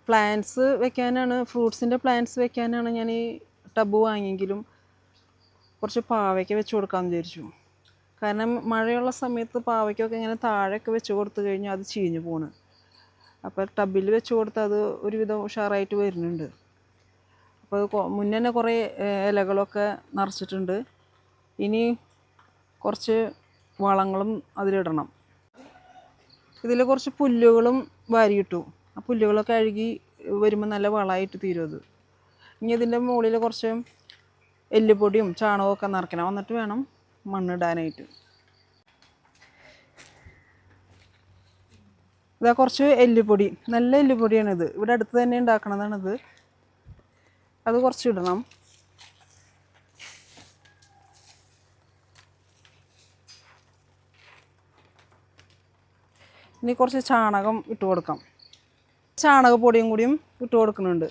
Plants വെക്കാനാണ്, ഫ്രൂട്ട്സിൻ്റെ plants വെക്കാനാണ് ഞാൻ ഈ tub വാങ്ങിയെങ്കിലും കുറച്ച് പാവയ്ക്ക വെച്ച് കൊടുക്കാമെന്ന് വിചാരിച്ചു. കാരണം മഴയുള്ള സമയത്ത് പാവയ്ക്കൊക്കെ ഇങ്ങനെ താഴെയൊക്കെ വെച്ച് കൊടുത്തു കഴിഞ്ഞാൽ അത് ചീഞ്ഞു പോണ്. അപ്പോൾ ടബിൽ വെച്ച് കൊടുത്താൽ അത് ഒരുവിധം ഉഷാറായിട്ട് വരുന്നുണ്ട്. അപ്പോൾ അത് മുന്നേ തന്നെ കുറേ ഇലകളൊക്കെ നിറച്ചിട്ടുണ്ട്. ഇനി കുറച്ച് വളങ്ങളും അതിലിടണം. ഇതിൽ കുറച്ച് പുല്ലുകളും വാരിയിട്ടു. ആ പുല്ലുകളൊക്കെ അഴുകി വരുമ്പോൾ നല്ല വളമായിട്ട് തീരും അത്. ഇനി ഇതിൻ്റെ മുകളിൽ കുറച്ച് എല്ലുപൊടിയും ചാണകമൊക്കെ നിറയ്ക്കണം. എന്നിട്ട് വേണം മണ്ണിടാനായിട്ട്. ഇതാ കുറച്ച് എല്ലുപൊടി, നല്ല എല്ലുപൊടിയാണിത്. ഇവിടെ അടുത്ത് തന്നെ ഉണ്ടാക്കണതാണിത്. അത് കുറച്ച് ഇടണം. ഇനി കുറച്ച് ചാണകം ഇട്ട് കൊടുക്കാം. ചാണകപ്പൊടിയും കൂടിയും ഇട്ട് കൊടുക്കുന്നുണ്ട്.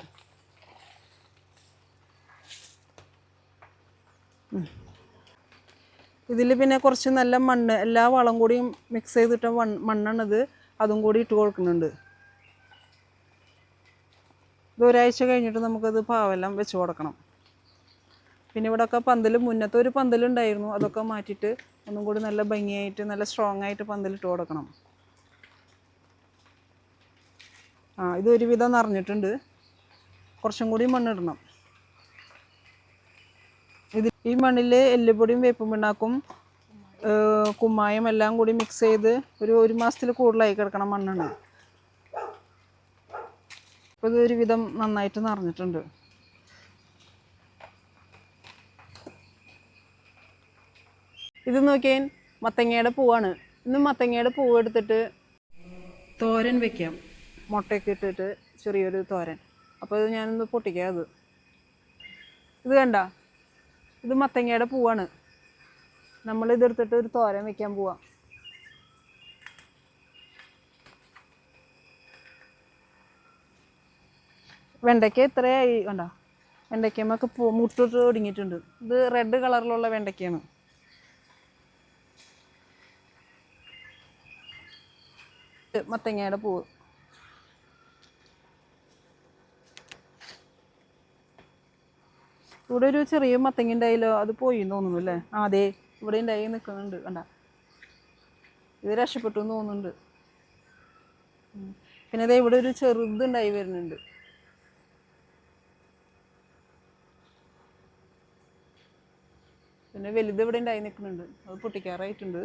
ഇതിൽ പിന്നെ കുറച്ച് നല്ല മണ്ണ്, എല്ലാ വളം കൂടിയും മിക്സ് ചെയ്തിട്ട മണ്ണാണിത്. അതും കൂടി ഇട്ട് കൊടുക്കുന്നുണ്ട്. ഇത് ഒരാഴ്ച കഴിഞ്ഞിട്ട് നമുക്കത് പാവെല്ലാം വെച്ച് കൊടുക്കണം. പിന്നെ ഇവിടെയൊക്കെ പന്തൽ, മുന്നത്തെ ഒരു പന്തലുണ്ടായിരുന്നു, അതൊക്കെ മാറ്റിയിട്ട് ഒന്നും കൂടി നല്ല ഭംഗിയായിട്ട് നല്ല സ്ട്രോങ് ആയിട്ട് പന്തലിട്ട് കൊടുക്കണം. ഇത് ഒരുവിധം നിറഞ്ഞിട്ടുണ്ട്. കുറച്ചും കൂടി മണ്ണിടണം. ഈ മണ്ണിൽ എല്ലുപൊടിയും വേപ്പും പിണ്ണാക്കും കുമ്മായം എല്ലാം കൂടി മിക്സ് ചെയ്ത് ഒരു മാസത്തിൽ കൂടുതലായി കിടക്കണം മണ്ണാണ്. അപ്പോൾ ഇത് ഒരുവിധം നന്നായിട്ട് നിറഞ്ഞിട്ടുണ്ട്. ഇത് നോക്കിയാൽ മത്തങ്ങയുടെ പൂവാണ്. ഇന്ന് മത്തങ്ങയുടെ പൂവ് എടുത്തിട്ട് തോരൻ വെക്കാം. മുട്ടയൊക്കെ ഇട്ടിട്ട് ചെറിയൊരു തോരൻ. അപ്പോൾ ഇത് ഞാനൊന്ന് പൊട്ടിക്കാം. ഇത് കണ്ട, ഇത് മത്തങ്ങയുടെ പൂവാണ്. നമ്മളിതെടുത്തിട്ട് ഒരു തോരൻ വെക്കാൻ പോവാം. വെണ്ടയ്ക്ക ഇത്രയായി കണ്ട, വെണ്ടയ്ക്കമ്മൊക്കെ മുട്ടിട്ട് ഒടുങ്ങിയിട്ടുണ്ട്. ഇത് റെഡ് കളറിലുള്ള വെണ്ടയ്ക്കയാണ്. മത്തങ്ങയുടെ പൂവ്. ഇവിടെ ഒരു ചെറിയ മത്തങ്ങ ഉണ്ടായില്ലോ, അത് പോയി തോന്നുന്നു അല്ലേ? അതെ, ഇവിടെ ഉണ്ടായി നിൽക്കുന്നുണ്ട് കണ്ട. ഇത് രക്ഷപ്പെട്ടു എന്ന് തോന്നുന്നുണ്ട്. പിന്നെ അതെ, ഇവിടെ ഒരു ചെറുതുണ്ടായി വരുന്നുണ്ട്. പിന്നെ വലുത് ഇവിടെ ഉണ്ടായി നിൽക്കുന്നുണ്ട്. അത് പൊട്ടിക്കാറായിട്ടുണ്ട്.